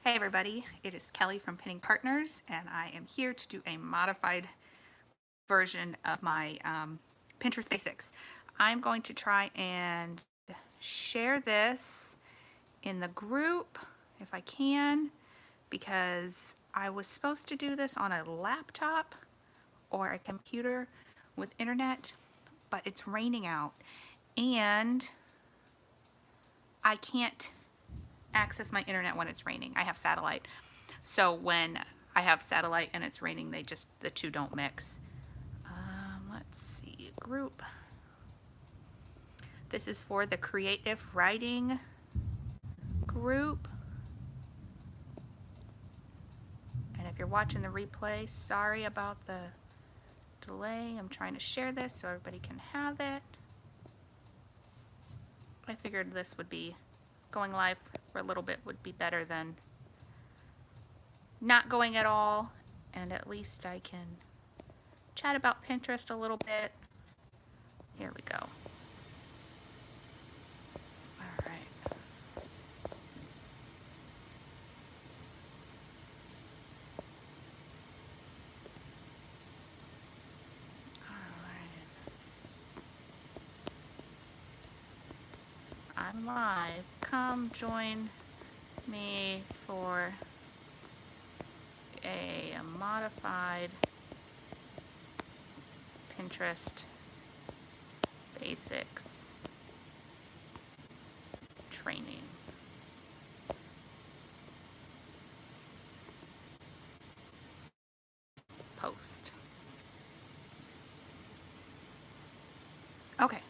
Hey everybody, it is Kelly from Pinning Partners, and I am here to do a modified version of my Pinterest basics. I'm going to try and share this in the group if I can, because I was supposed to do this on a laptop or a computer with internet, but it's raining out and I can't access my internet when it's raining. I have satellite. So when I have satellite and it's raining, the two don't mix. Let's see, group. This is for the creative writing group. And if you're watching the replay, sorry about the delay. I'm trying to share this so everybody can have it. I figured this would be going live for a little bit would be better than not going at all. And at least I can chat about Pinterest a little bit. Here we go. All right. I'm live. Come join me for a modified Pinterest basics training. Post. Okay.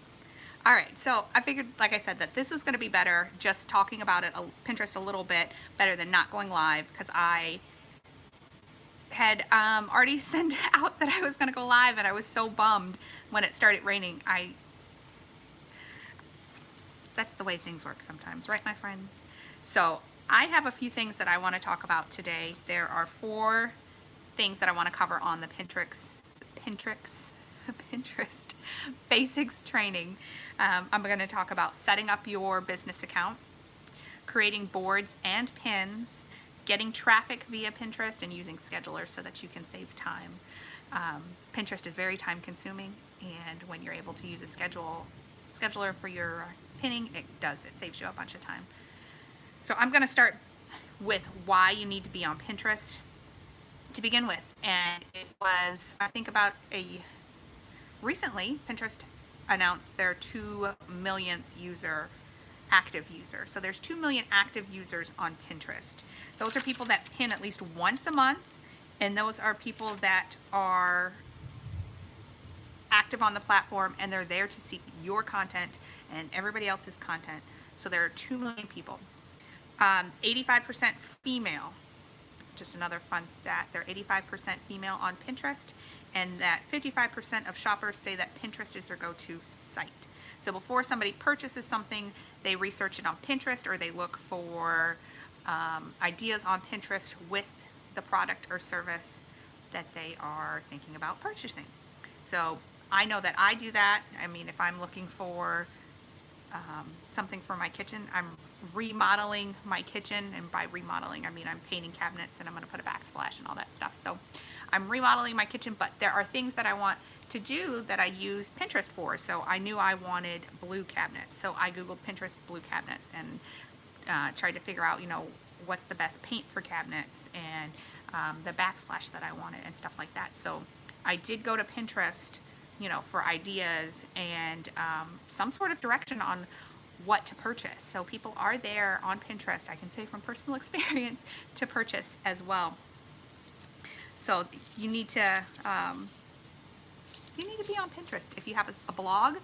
All right, so I figured, like I said, that this was going to be better just talking about it, Pinterest a little bit better than not going live, because I had already sent out that I was going to go live, and I was so bummed when it started raining. That's the way things work sometimes, right, my friends? So I have a few things that I want to talk about today. There are 4 things that I want to cover on the Pinterest basics training. I'm going to talk about setting up your business account, creating boards and pins, getting traffic via Pinterest, and using schedulers so that you can save time. Pinterest is very time consuming, and when you're able to use a scheduler for your pinning, it saves you a bunch of time. So I'm going to start with why you need to be on Pinterest to begin with. And it was, I think about recently, Pinterest announced their 2 millionth active user. So there's 2 million active users on Pinterest. Those are people that pin at least once a month, and those are people that are active on the platform, and they're there to see your content and everybody else's content. So there are 2 million people. 85% female. Just another fun stat. They're 85% female on Pinterest, and that 55% of shoppers say that Pinterest is their go-to site. So before somebody purchases something, they research it on Pinterest, or they look for ideas on Pinterest with the product or service that they are thinking about purchasing. So I know that I do that. I mean, if I'm looking for something for my kitchen, I'm remodeling my kitchen, and by remodeling I mean I'm painting cabinets and I'm going to put a backsplash and all that stuff. So I'm remodeling my kitchen, but there are things that I want to do that I use Pinterest for. So I knew I wanted blue cabinets, so I googled Pinterest blue cabinets and tried to figure out, what's the best paint for cabinets, and the backsplash that I wanted and stuff like that. So I did go to Pinterest, for ideas and some sort of direction on what to purchase. So people are there on Pinterest, I can say from personal experience, to purchase as well. So you need to be on Pinterest. If you have a blog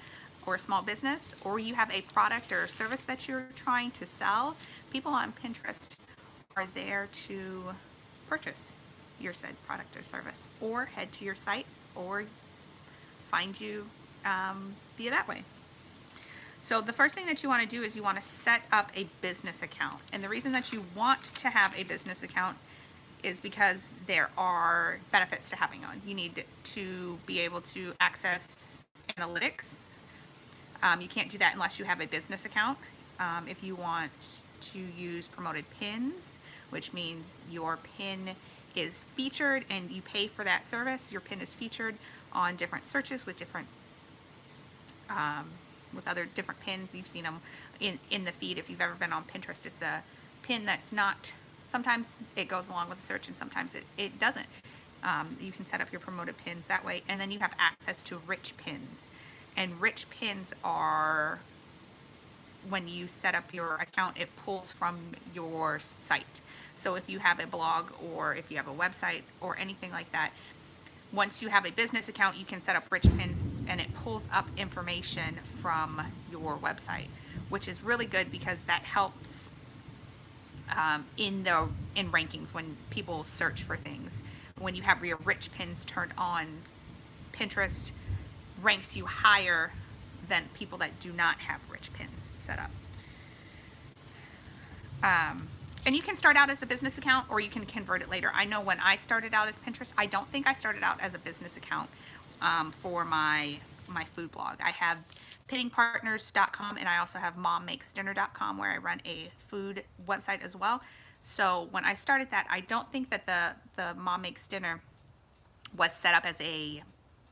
or a small business, or you have a product or service that you're trying to sell, people on Pinterest are there to purchase your said product or service, or head to your site, or find you via that way. So the first thing that you want to do is you want to set up a business account. And the reason that you want to have a business account is because there are benefits to having one. You need to be able to access analytics. You can't do that unless you have a business account. If you want to use promoted pins, which means your pin is featured and you pay for that service. Your pin is featured on different searches with different with other different pins. You've seen them in the feed if you've ever been on Pinterest. It's a pin that's not, sometimes it goes along with the search and sometimes it doesn't. You can set up your promoted pins that way, and then you have access to rich pins. And rich pins are, when you set up your account, it pulls from your site. So if you have a blog or if you have a website or anything like that, once you have a business account, you can set up rich pins and it pulls up information from your website, which is really good because that helps in rankings when people search for things. When you have your rich pins turned on, Pinterest ranks you higher than people that do not have rich pins set up. And you can start out as a business account or you can convert it later. I know when I started out as Pinterest, I don't think I started out as a business account for my food blog. I have pinningpartners.com and I also have mommakesdinner.com where I run a food website as well. So when I started that, I don't think that the Mom Makes Dinner was set up as a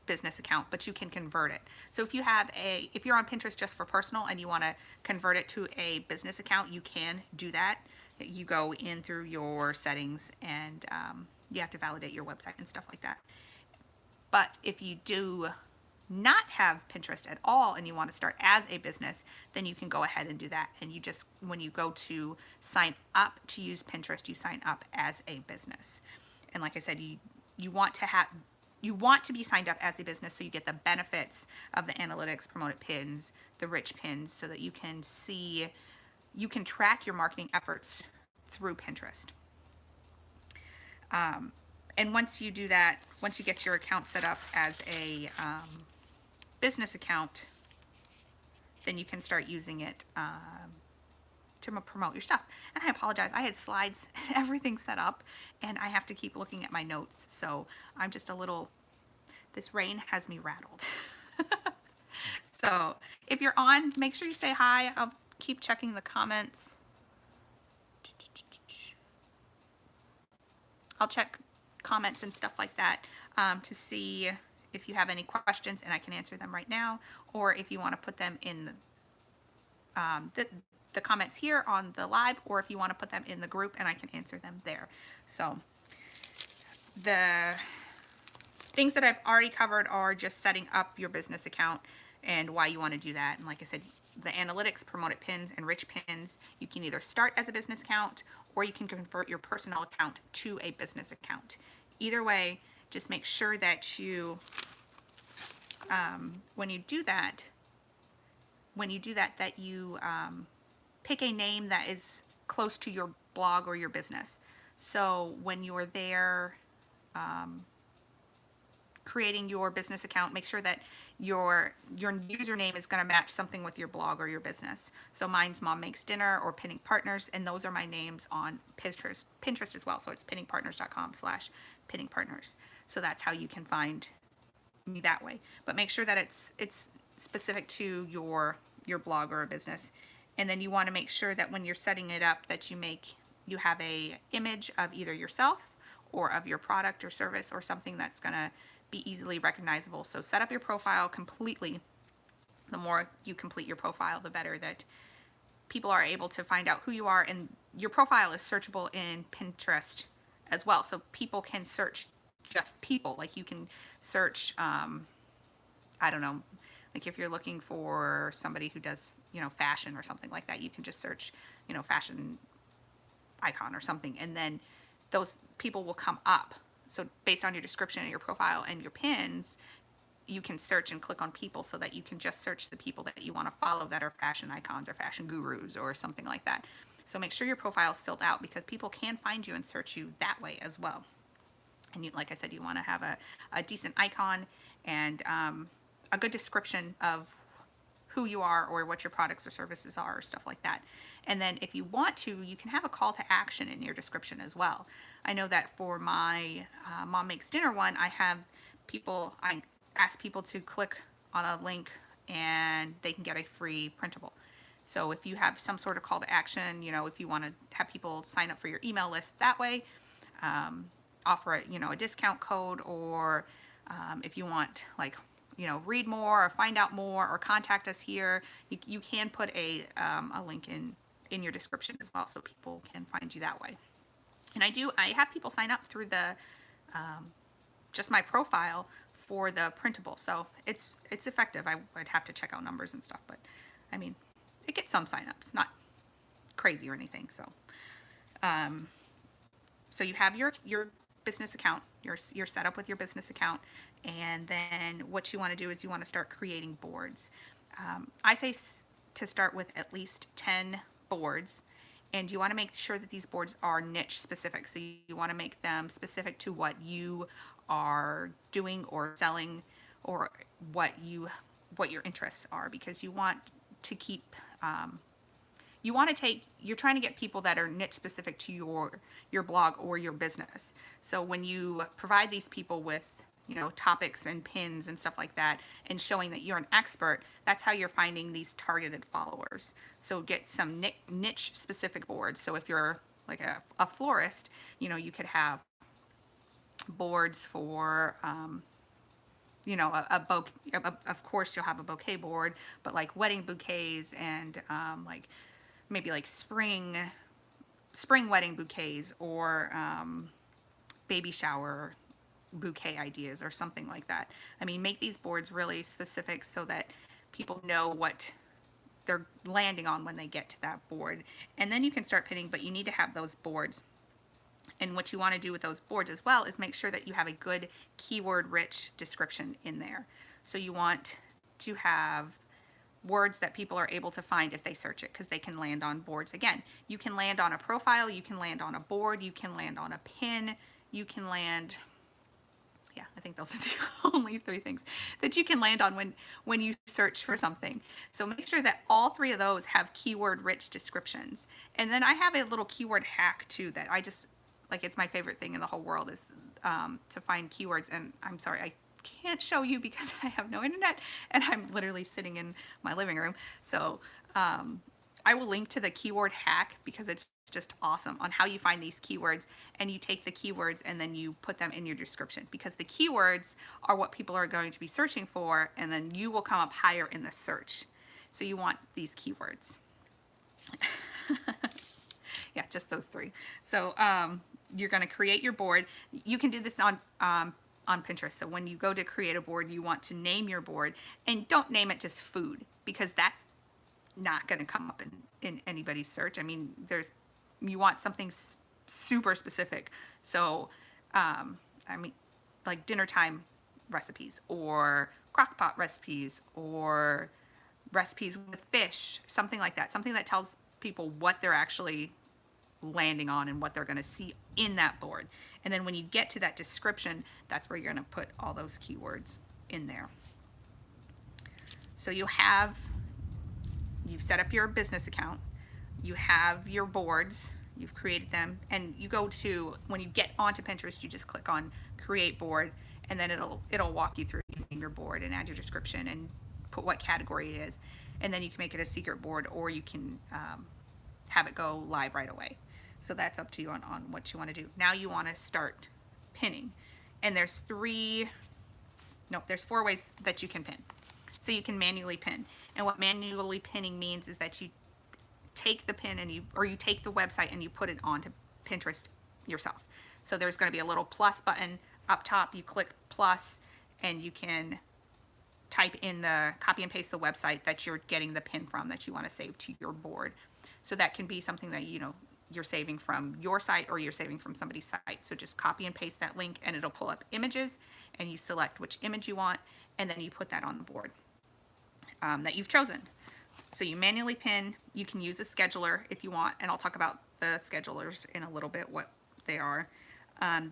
business account, but you can convert it. So if you're on Pinterest just for personal and you want to convert it to a business account, you can do that. You go in through your settings and you have to validate your website and stuff like that. But if you do not have Pinterest at all and you want to start as a business, then you can go ahead and do that. And you just, when you go to sign up to use Pinterest, you sign up as a business. And like I said, you want to be signed up as a business so you get the benefits of the analytics, promoted pins, the rich pins, so that you can track your marketing efforts through Pinterest. And once you do that, once you get your account set up as a business account, then you can start using it to promote your stuff. And I apologize, I had slides and everything set up and I have to keep looking at my notes. So I'm just a little, this rain has me rattled. So if you're on, make sure you say hi. I'll keep checking the comments. I'll check comments and stuff like that to see if you have any questions and I can answer them right now, or if you want to put them in the comments here on the live, or if you want to put them in the group and I can answer them there. So the things that I've already covered are just setting up your business account and why you want to do that. And like I said, the analytics, promoted pins, and rich pins, you can either start as a business account or you can convert your personal account to a business account. Either way, just make sure that you, when you do that, that you pick a name that is close to your blog or your business. So when you're there creating your business account, make sure that your username is going to match something with your blog or your business. So mine's Mom Makes Dinner or Pinning Partners, and those are my names on Pinterest as well. So it's pinningpartners.com/pinningpartners. So that's how you can find me that way. But make sure that it's specific to your blog or a business. And then you want to make sure that when you're setting it up that you have a image of either yourself or of your product or service or something that's going to be easily recognizable. So set up your profile completely. The more you complete your profile, the better that people are able to find out who you are. And your profile is searchable in Pinterest as well. So people can search just people. Like you can search, I don't know, like if you're looking for somebody who does, fashion or something like that, you can just search, fashion icon or something. And then those people will come up. So based on your description and your profile and your pins, you can search and click on people so that you can just search the people that you want to follow that are fashion icons or fashion gurus or something like that. So make sure your profile is filled out because people can find you and search you that way as well. And like I said, you want to have a decent icon and a good description of who you are or what your products or services are or stuff like that. And then if you want to, you can have a call to action in your description as well. I know that for my Mom Makes Dinner one, I ask people to click on a link and they can get a free printable. So if you have some sort of call to action, if you want to have people sign up for your email list that way, um, offer a discount code, or if you want read more or find out more or contact us here, you can put a link in your description as well, so people can find you that way. And I have people sign up through the just my profile for the printable, so it's effective. I'd have to check out numbers and stuff, but I mean, it gets some signups, not crazy or anything. Um, so you have your business account, you're set up with your business account, and then what you want to do is you want to start creating boards. I say to start with at least 10 boards, and you want to make sure that these boards are niche specific. So you want to make them specific to what you are doing or selling, or what your interests are, because you want to keep you're trying to get people that are niche specific to your blog or your business. So when you provide these people with topics and pins and stuff like that, and showing that you're an expert, that's how you're finding these targeted followers. So get some niche specific boards. So if you're like a florist, you could have boards for of course you'll have a bouquet board, but like wedding bouquets, and like maybe like spring wedding bouquets, or baby shower bouquet ideas, or something like that. I mean, make these boards really specific so that people know what they're landing on when they get to that board. And then you can start pinning, but you need to have those boards. And what you want to do with those boards as well is make sure that you have a good keyword rich description in there. So you want to have words that people are able to find if they search it, because they can land on boards. Again, you can land on a profile, you can land on a board, you can land on a pin, you can land, yeah, I think those are the only 3 things that you can land on when you search for something. So make sure that all 3 of those have keyword rich descriptions. And then I have a little keyword hack too that I just like, it's my favorite thing in the whole world, is to find keywords. And I'm sorry, I can't show you because I have no internet and I'm literally sitting in my living room. So I will link to the keyword hack, because it's just awesome on how you find these keywords, and you take the keywords and then you put them in your description, because the keywords are what people are going to be searching for, and then you will come up higher in the search. So you want these keywords. Yeah, just those 3. So you're going to create your board. You can do this on Pinterest. So when you go to create a board, you want to name your board, and don't name it just food, because that's not going to come up in anybody's search. I mean, you want something super specific. So, I mean, like dinner time recipes, or crock pot recipes, or recipes with fish, something like that. Something that tells people what they're actually landing on and what they're going to see in that board. And then when you get to that description, that's where you're going to put all those keywords in there. So you've set up your business account, you have your boards, you've created them, and you go to, when you get onto Pinterest, you just click on create board, and then it'll walk you through. You name your board and add your description and put what category it is, and then you can make it a secret board, or you can have it go live right away. So that's up to you on what you want to do. Now you want to start pinning, and there's 4 ways that you can pin. So you can manually pin, and what manually pinning means is that you take the pin and you take the website and you put it onto Pinterest yourself. So there's going to be a little plus button up top. You click plus, and you can type in copy and paste the website that you're getting the pin from, that you want to save to your board. So that can be something that you're saving from your site, or you're saving from somebody's site. So just copy and paste that link, and it'll pull up images, and you select which image you want, and then you put that on the board that you've chosen. So you manually pin. You can use a scheduler if you want, and I'll talk about the schedulers in a little bit, what they are.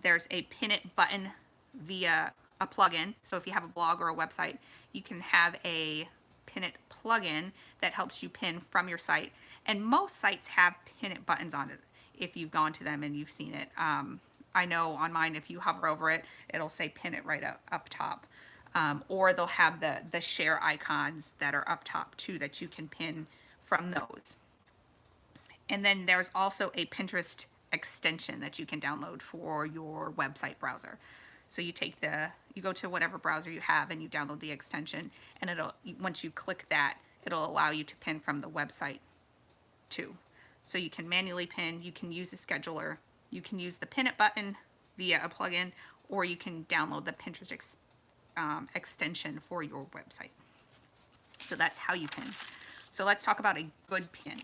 There's a pin it button via a plugin. So if you have a blog or a website, you can have a pin it plugin that helps you pin from your site. And most sites have pin it buttons on it if you've gone to them and you've seen it. I know on mine, if you hover over it, it'll say pin it right up top. Or they'll have the share icons that are up top too, that you can pin from those. And then there's also a Pinterest extension that you can download for your website browser. So you go to whatever browser you have and you download the extension, and once you click that, it'll allow you to pin from the website too. So you can manually pin, you can use the scheduler, you can use the pin it button via a plugin, or you can download the Pinterest extension for your website. So that's how you pin. So let's talk about a good pin.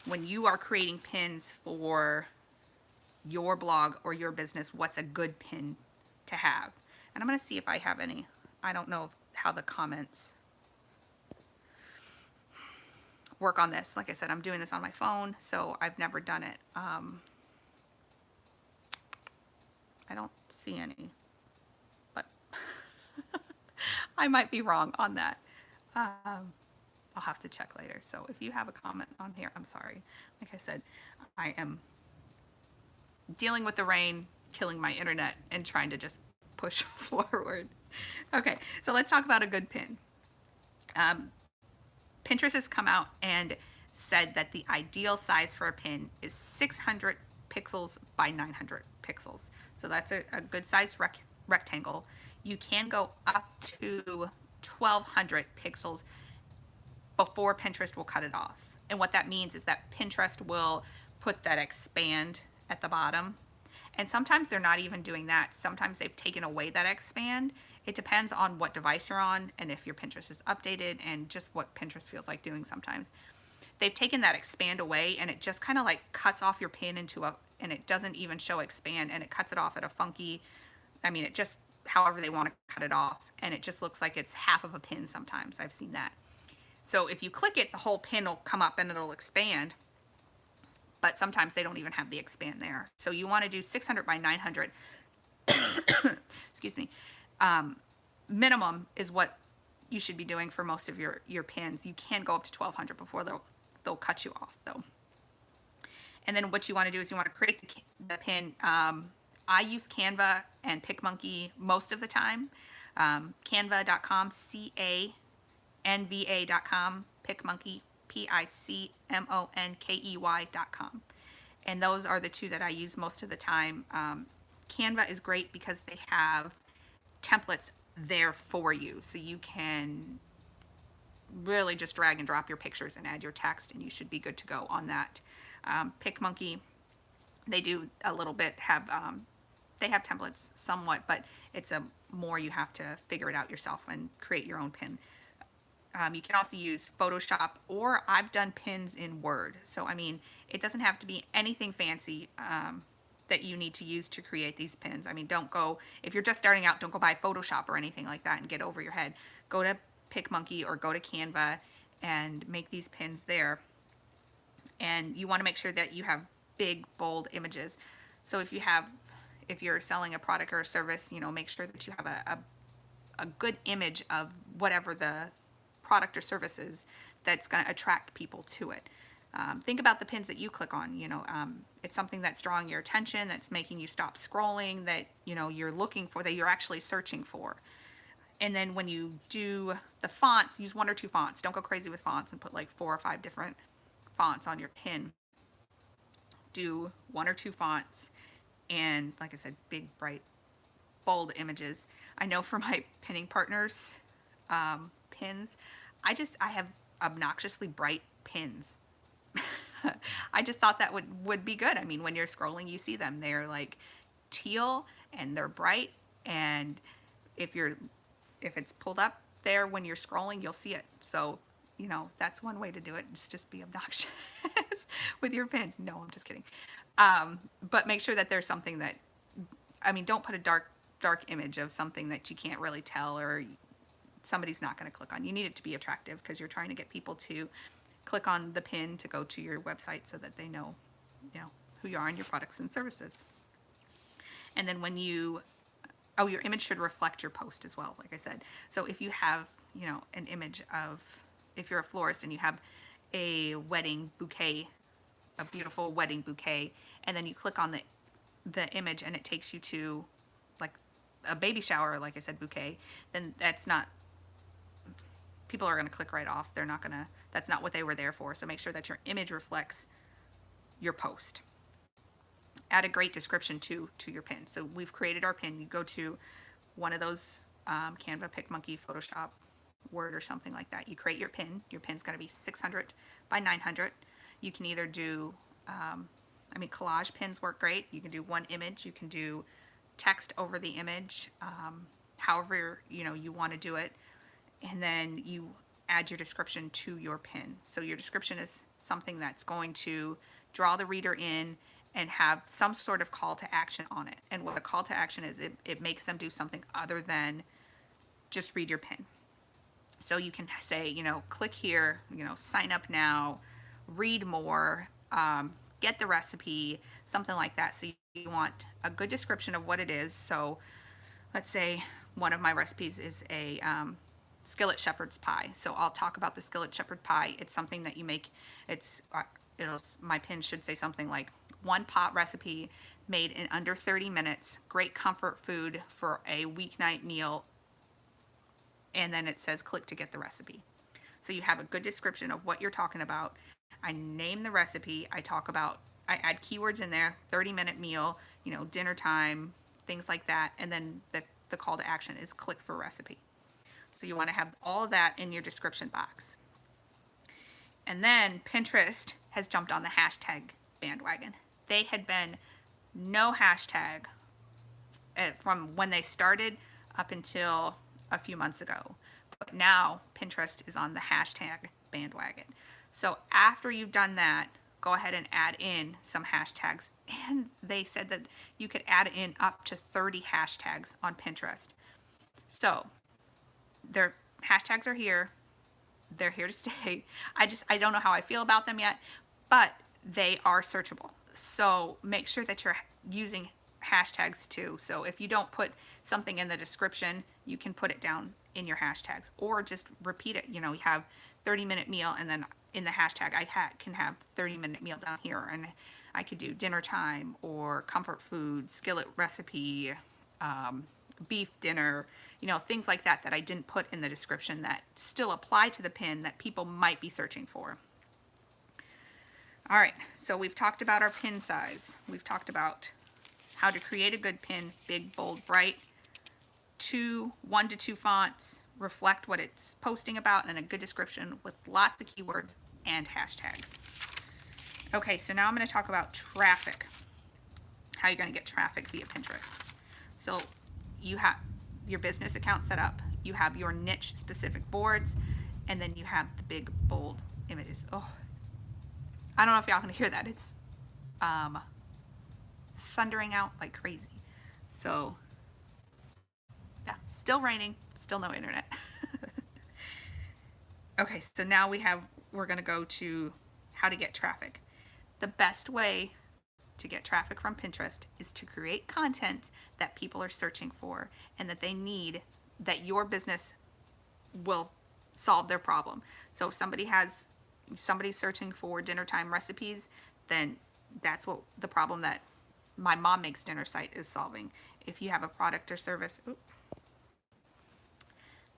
When you are creating pins for your blog or your business, what's a good pin to have? And I'm going to see if I have any. I don't know how the comments work on this. Like I said, I'm doing this on my phone, so I've never done it. I don't see any, but I might be wrong on that. I'll have to check later. So if you have a comment on here, I'm sorry. Like I said, I am dealing with the rain, killing my internet, and trying to just push forward. Okay, so let's talk about a good pin. Pinterest has come out and said that the ideal size for a pin is 600 pixels by 900 pixels. So that's a good size rectangle. You can go up to 1200 pixels before Pinterest will cut it off. And what that means is that Pinterest will put that expand at the bottom. And sometimes they're not even doing that. Sometimes they've taken away that expand. It depends on what device you're on and if your Pinterest is updated and just what Pinterest feels like doing sometimes. They've taken that expand away, and it just kind of like cuts off your pin and it doesn't even show expand, and it cuts it off at a funky, it just however they want to cut it off. And it just looks like it's half of a pin sometimes. I've seen that. So if you click it, the whole pin will come up and it'll expand, but sometimes they don't even have the expand there. So you want to do 600 by 900. Excuse me. Minimum is what you should be doing for most of your pins. You can go up to 1200 before they'll cut you off though. And then what you want to do is you want to create the pin. I use Canva and PicMonkey most of the time. Canva.com, CANVA.com, PicMonkey, PICMONKEY.com. And those are the two that I use most of the time. Canva is great because they have templates there for you. So you can really just drag and drop your pictures and add your text, and you should be good to go on that. PicMonkey, they do a little bit they have templates somewhat, but it's more you have to figure it out yourself and create your own pin. You can also use Photoshop, or I've done pins in Word. So, it doesn't have to be anything fancy that you need to use to create these pins. If you're just starting out, don't go buy Photoshop or anything like that and get over your head. Go to PicMonkey or go to Canva and make these pins there. And you want to make sure that you have big, bold images. So if you're selling a product or a service, make sure that you have a good image of whatever the product or service is that's going to attract people to it. Think about the pins that you click on. It's something that's drawing your attention, that's making you stop scrolling, that you're looking for, that you're actually searching for. And then when you do the fonts, use 1 or 2 fonts. Don't go crazy with fonts and put like 4 or 5 different fonts on your pin. Do 1 or 2 fonts, and like I said, big, bright, bold images. I know for my pinning partners pins, I have obnoxiously bright pins. I just thought that would be good. When you're scrolling, you see them. They're like teal and they're bright, and if it's pulled up there when you're scrolling, you'll see it. So, that's one way to do it. It's just be obnoxious with your pins. No, I'm just kidding. But make sure that there's something that, don't put a dark image of something that you can't really tell or somebody's not going to click on. You need it to be attractive because you're trying to get people to click on the pin to go to your website so that they know, who you are and your products and services. And then when your image should reflect your post as well, like I said. So if you have, an image of, if you're a florist and you have a wedding bouquet, a beautiful wedding bouquet, and then you click on the image and it takes you to like a baby shower, like I said, bouquet, then people are going to click right off. They're not going to, that's not what they were there for. So make sure that your image reflects your post. Add a great description to your pin. So we've created our pin. You go to one of those Canva, PicMonkey, Photoshop, Word, or something like that. You create your pin. Your pin's going to be 600 by 900. You can either do, collage pins work great. You can do one image. You can do text over the image, however you want to do it, and then you add your description to your pin. So your description is something that's going to draw the reader in and have some sort of call to action on it. And what a call to action is, it makes them do something other than just read your pin. So you can say, click here, sign up now, read more, get the recipe, something like that. So you want a good description of what it is. So let's say one of my recipes is a skillet shepherd's pie. So I'll talk about the skillet shepherd pie. It's something that you make. My pin should say something like, one pot recipe made in under 30 minutes, great comfort food for a weeknight meal. And then it says click to get the recipe. So you have a good description of what you're talking about. I name the recipe. I add keywords in there, 30-minute meal, dinner time, things like that. And then the call to action is click for recipe. So you want to have all of that in your description box. And then Pinterest has jumped on the hashtag bandwagon. They had been no hashtag from when they started up until a few months ago. But now Pinterest is on the hashtag bandwagon. So after you've done that, go ahead and add in some hashtags. And they said that you could add in up to 30 hashtags on Pinterest. So their hashtags are here. They're here to stay. I don't know how I feel about them yet, but they are searchable. So make sure that you're using hashtags too. So if you don't put something in the description, you can put it down in your hashtags, or just repeat it. You have 30-minute meal, and then in the hashtag I can have 30-minute meal down here, and I could do dinner time or comfort food, skillet recipe, beef dinner, things like that I didn't put in the description that still apply to the pin that people might be searching for. All right, so we've talked about our pin size. We've talked about how to create a good pin, big, bold, bright, 1 to 2 fonts, reflect what it's posting about, and a good description with lots of keywords and hashtags. Okay, so now I'm going to talk about traffic, how you're going to get traffic via Pinterest. So you have your business account set up, you have your niche specific boards, and then you have the big, bold images. Oh, I don't know if y'all can hear that. It's thundering out like crazy. So yeah, still raining, still no internet. Okay, so now we're going to go to how to get traffic. The best way to get traffic from Pinterest is to create content that people are searching for and that they need, that your business will solve their problem. So if somebody's searching for dinner time recipes, then that's what the problem that my mom makes dinner site is solving. If you have a product or service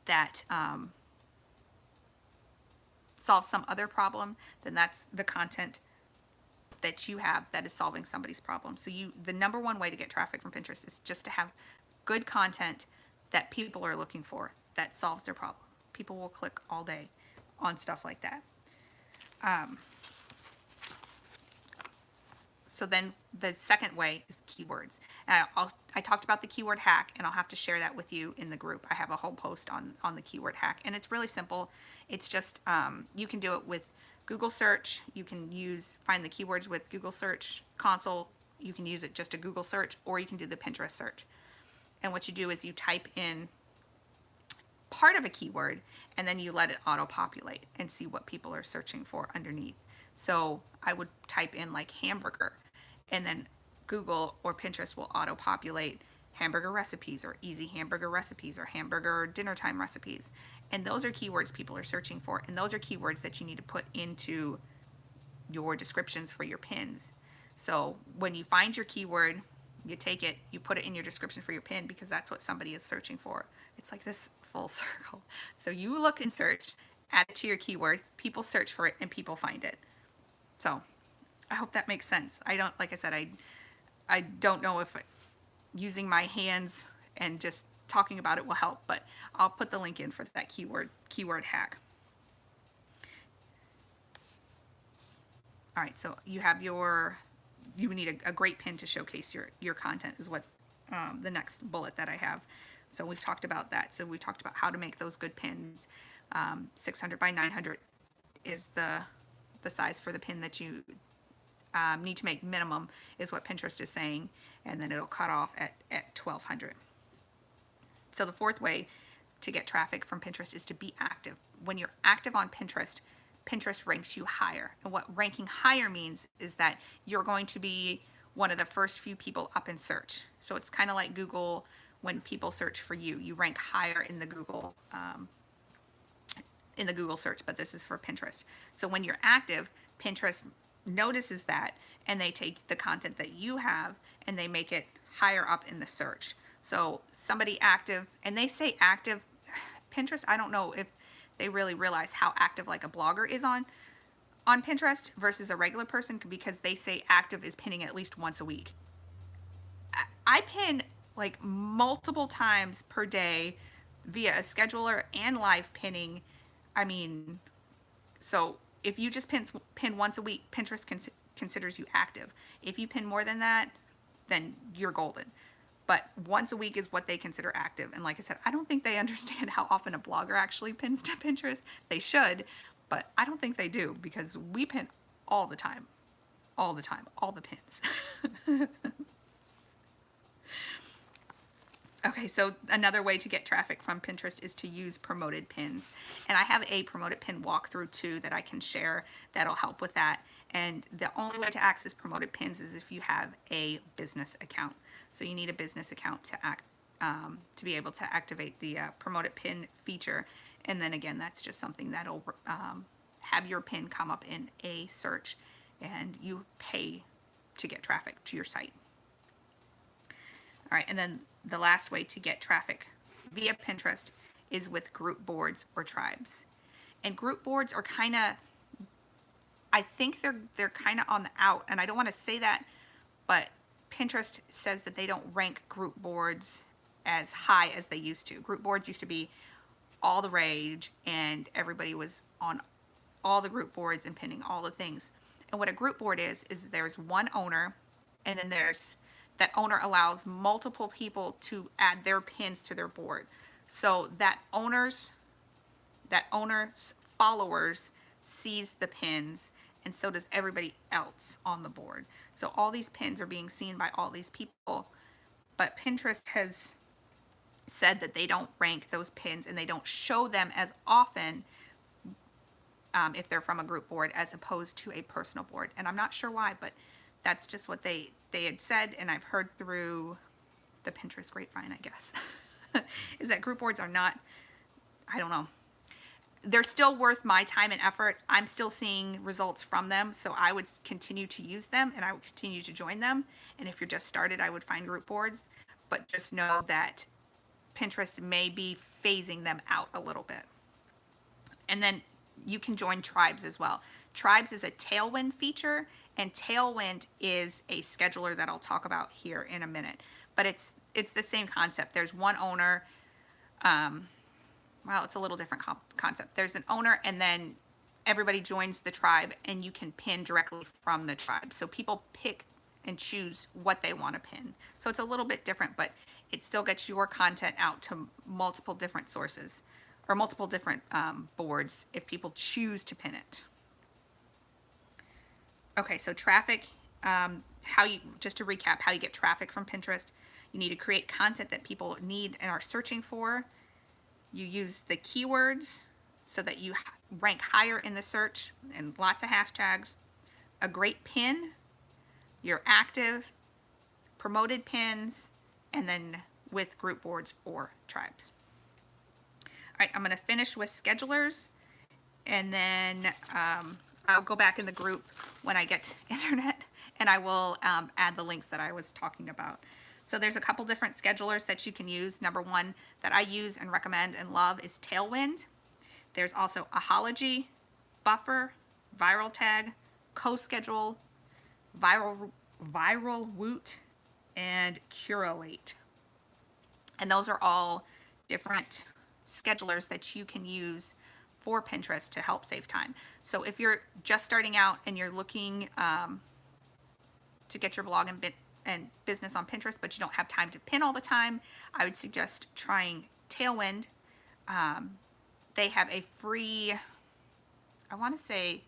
that solves some other problem, then that's the content that you have that is solving somebody's problem. So the number one way to get traffic from Pinterest is just to have good content that people are looking for that solves their problem. People will click all day on stuff like that. So then the second way is keywords. I talked about the keyword hack, and I'll have to share that with you in the group. I have a whole post on the keyword hack, and it's really simple. It's just, you can do it with Google search. You can find the keywords with Google Search Console. You can use it just a Google search, or you can do the Pinterest search. And what you do is you type in part of a keyword, and then you let it auto-populate and see what people are searching for underneath. So I would type in like hamburger, and then Google or Pinterest will auto-populate hamburger recipes or easy hamburger recipes or hamburger dinner time recipes. And those are keywords people are searching for, and those are keywords that you need to put into your descriptions for your pins. So when you find your keyword, you take it, you put it in your description for your pin, because that's what somebody is searching for. It's like this full circle. So you look and search, add it to your keyword, people search for it, and people find it. So I hope that makes sense. I don't, like I said, I don't know if using my hands and just talking about it will help, but I'll put the link in for that keyword hack. All right, so you have you need a great pin to showcase your content is what the next bullet that I have. So we've talked about that. So we talked about how to make those good pins. 600 by 900 is the size for the pin that you need to make minimum, is what Pinterest is saying, and then it'll cut off at 1200. So the fourth way to get traffic from Pinterest is to be active. When you're active on Pinterest, Pinterest ranks you higher. And what ranking higher means is that you're going to be one of the first few people up in search. So it's kind of like Google. When people search for you, you rank higher in the Google search, but this is for Pinterest. So when you're active, Pinterest notices that, and they take the content that you have and they make it higher up in the search. So somebody active, and they say active, Pinterest, I don't know if they really realize how active like a blogger is on Pinterest versus a regular person, because they say active is pinning at least once a week. I pin like multiple times per day via a scheduler and live pinning. I mean, so if you just pin once a week, Pinterest considers you active. If you pin more than that, then you're golden. But once a week is what they consider active. And like I said, I don't think they understand how often a blogger actually pins to Pinterest. They should, but I don't think they do, because we pin all the time, all the pins. Okay, so another way to get traffic from Pinterest is to use promoted pins. And I have a promoted pin walkthrough too that I can share that'll help with that. And the only way to access promoted pins is if you have a business account. So you need a business account to be able to activate the promoted pin feature. And then again, that's just something that'll have your pin come up in a search, and you pay to get traffic to your site. All right, and then the last way to get traffic via Pinterest is with group boards or tribes. And group boards are kind of, I think they're kind of on the out, and I don't want to say that, but Pinterest says that they don't rank group boards as high as they used to. Group boards used to be all the rage, and everybody was on all the group boards and pinning all the things. And what a group board is there's one owner, and then that owner allows multiple people to add their pins to their board. So that owner's followers sees the pins, and so does everybody else on the board. So all these pins are being seen by all these people, but Pinterest has said that they don't rank those pins, and they don't show them as often if they're from a group board as opposed to a personal board. And I'm not sure why, but that's just what they had said, and I've heard through the Pinterest grapevine, I guess, is that group boards are not, I don't know, they're still worth my time and effort. I'm still seeing results from them, so I would continue to use them, and I would continue to join them. And if you're just started, I would find group boards, but just know that Pinterest may be phasing them out a little bit. And then you can join tribes as well. Tribes is a Tailwind feature, and Tailwind is a scheduler that I'll talk about here in a minute. But it's the same concept. There's one owner. Well, it's a little different concept. There's an owner, and then everybody joins the tribe, and you can pin directly from the tribe. So people pick and choose what they want to pin. So it's a little bit different, but it still gets your content out to multiple different sources or multiple different boards if people choose to pin it. Okay, so traffic, just to recap, how you get traffic from Pinterest. You need to create content that people need and are searching for. You use the keywords so that you rank higher in the search, and lots of hashtags. A great pin, you're active, promoted pins, and then with group boards or tribes. All right, I'm going to finish with schedulers, and then I'll go back in the group when I get internet, and I will add the links that I was talking about. So there's a couple different schedulers that you can use. Number one that I use and recommend and love is Tailwind. There's also Ahology, Buffer, Viral Tag, CoSchedule, Viral Woot, and Curalate. And those are all different schedulers that you can use for Pinterest to help save time. So if you're just starting out and you're looking to get your blog and business on Pinterest, but you don't have time to pin all the time, I would suggest trying Tailwind. They have a free, I want to say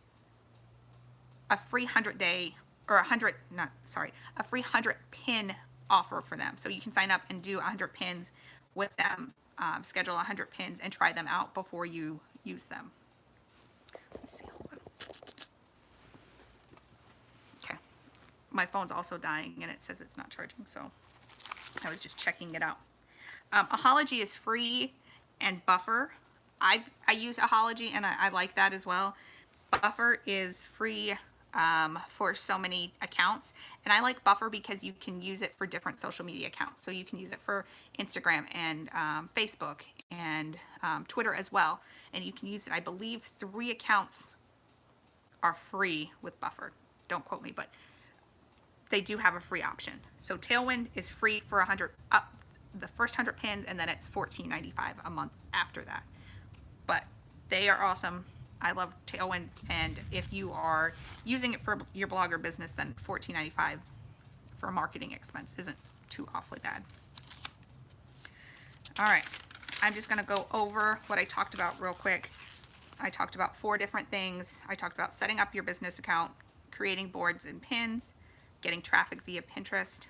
a free 100-day or a free 100 pin offer for them. So you can sign up and do 100 pins with them, schedule 100 pins and try them out before you use them. Let me see. Okay. My phone's also dying and it says it's not charging, so I was just checking it out. Ahology is free, and Buffer, I use Ahology and I like that as well. Buffer is free for so many accounts, and I like Buffer because you can use it for different social media accounts. So you can use it for Instagram and Facebook and Twitter as well, and you can use it. I believe 3 accounts are free with Buffer. Don't quote me, but they do have a free option. So Tailwind is free for 100 the first 100 pins, and then it's $14.95 a month after that. But they are awesome. I love Tailwind, and if you are using it for your blog or business, then $14.95 for a marketing expense isn't too awfully bad. All right, I'm just going to go over what I talked about real quick. I talked about 4 different things. I talked about setting up your business account, creating boards and pins, getting traffic via Pinterest,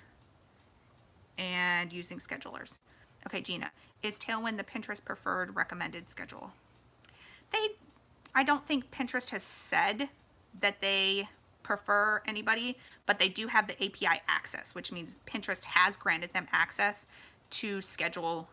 and using schedulers. Okay, Gina, is Tailwind the Pinterest preferred recommended schedule? I don't think Pinterest has said that they prefer anybody, but they do have the API access, which means Pinterest has granted them access to schedule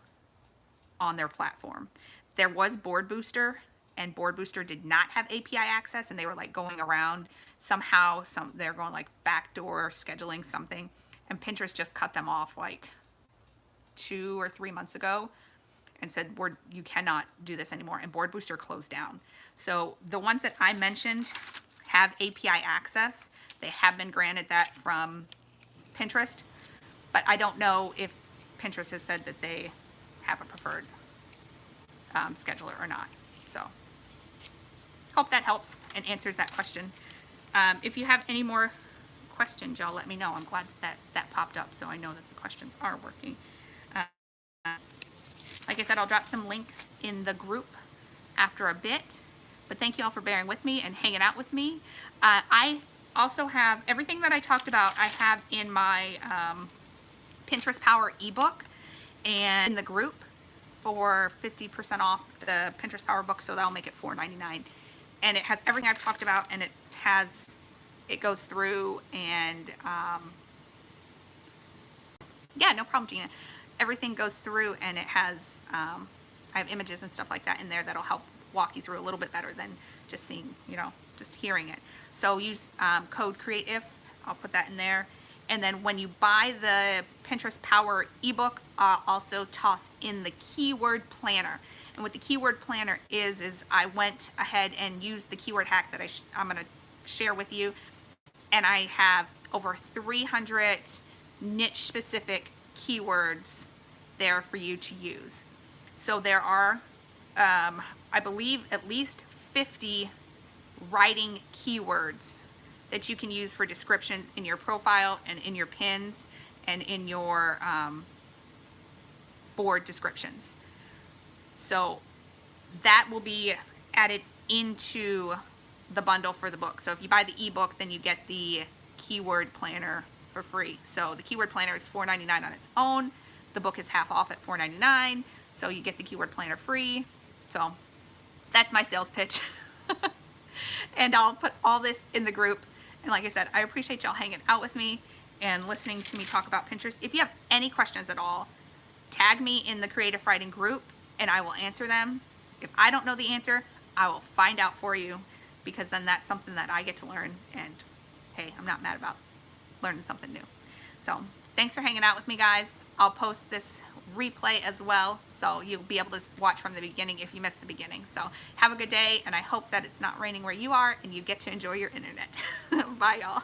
on their platform. There was Board Booster, and Board Booster did not have API access, and they were like going around somehow. They're going like backdoor scheduling something, and Pinterest just cut them off like 2 or 3 months ago and said, you cannot do this anymore, and Board Booster closed down. So the ones that I mentioned have API access. They have been granted that from Pinterest, but I don't know if Pinterest has said that they have a preferred scheduler or not. So hope that helps and answers that question. If you have any more questions, y'all let me know. I'm glad that popped up, so I know that the questions are working. Like I said, I'll drop some links in the group after a bit, but thank you all for bearing with me and hanging out with me. I also have everything that I talked about, I have in my Pinterest Power ebook and in the group for 50% off the Pinterest Power book, so that'll make it $4.99. And it has everything I've talked about, and it goes through and yeah, no problem, Gina. Everything goes through, and it has I have images and stuff like that in there that'll help walk you through a little bit better than just seeing, just hearing it. So use code CREATIVE. I'll put that in there. And then when you buy the Pinterest Power ebook, also toss in the keyword planner. And what the keyword planner is I went ahead and used the keyword hack that I'm going to share with you. And I have over 300 niche specific keywords there for you to use. So there are, I believe, at least 50 writing keywords that you can use for descriptions in your profile and in your pins and in your board descriptions. So that will be added into the bundle for the book. So if you buy the ebook, then you get the keyword planner for free. So the keyword planner is $4.99 on its own. The book is half off at $4.99. So you get the keyword planner free. So that's my sales pitch. And I'll put all this in the group. And like I said, I appreciate y'all hanging out with me and listening to me talk about Pinterest. If you have any questions at all, tag me in the Creative Writing group and I will answer them. If I don't know the answer, I will find out for you, because then that's something that I get to learn, and hey, I'm not mad about learning something new. So Thanks for hanging out with me, guys. I'll post this replay as well, so you'll be able to watch from the beginning if you missed the beginning. So have a good day, and I hope that it's not raining where you are and you get to enjoy your internet. Bye, y'all.